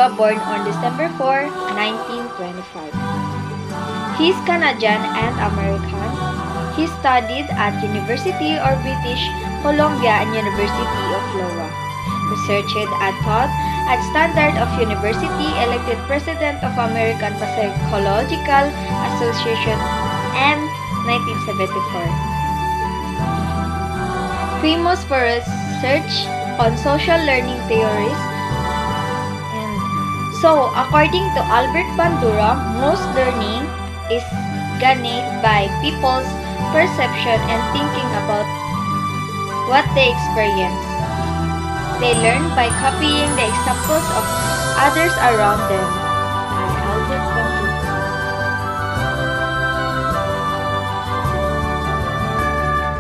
Bandura, born on December 4, 1925. He's Canadian and American. He studied at University of British Columbia and University of Iowa. Researched and taught at Standard of University, elected President of American Psychological Association in 1974. Famous for research on social learning theories. And so, according to Albert Bandura, most learning is gained by people's perception and thinking about what they experience. They learn by copying the examples of others around them. By Albert Bandura.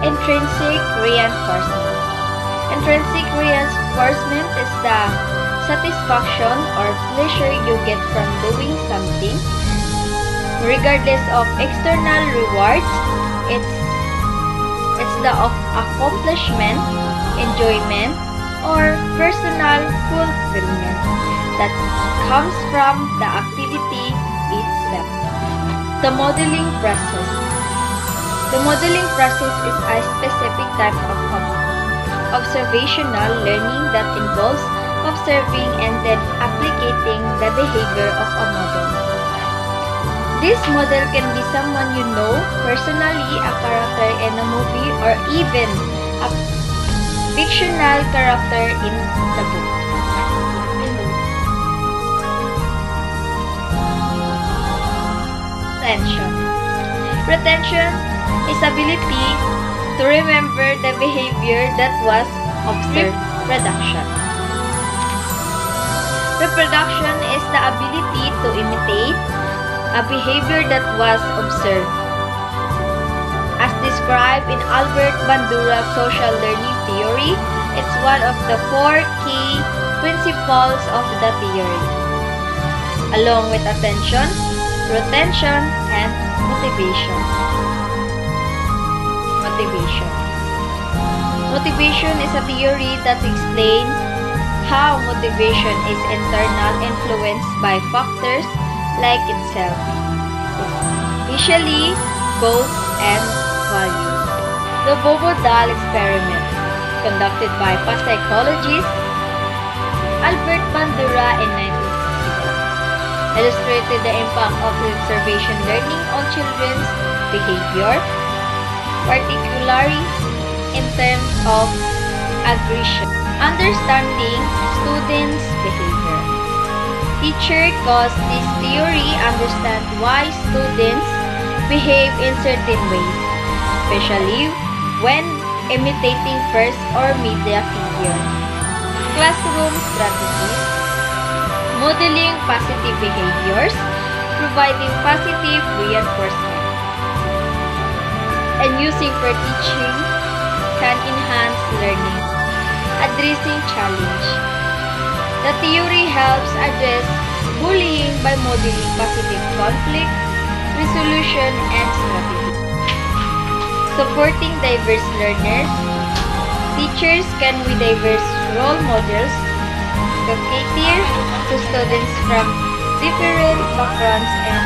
Intrinsic reinforcement. Intrinsic reinforcement is the satisfaction or pleasure you get from doing something. Regardless of external rewards, it's the accomplishment, enjoyment, or personal fulfillment that comes from the activity itself. The modeling process. The modeling process is a specific type of observational learning that involves observing and then applicating the behavior of a model. This model can be someone you know personally, a character in a movie, or even a fictional character in the book. Retention. Retention is ability to remember the behavior that was observed. Reproduction. Reproduction is the ability to imitate a behavior that was observed. As described in Albert Bandura's social learning theory, it's one of the 4 key principles of the theory, along with attention, retention, and motivation. Motivation is a theory that explains how motivation is internal, influenced by factors like itself, especially goals and values. The Bobo-Dahl experiment, conducted by psychologist Albert Bandura in 1961, illustrated the impact of observation learning on children's behavior, particularly in terms of aggression. Understanding students' behavior. Teacher cause this theory understand why students behave in certain ways, especially when imitating first or media figure. Classroom strategies. Modeling positive behaviors, providing positive reinforcement, and using for teaching can enhance learning. Addressing challenge. The theory helps address bullying by modeling positive conflict resolution and strategy. Supporting diverse learners. Teachers can be diverse role models to cater to students from different backgrounds and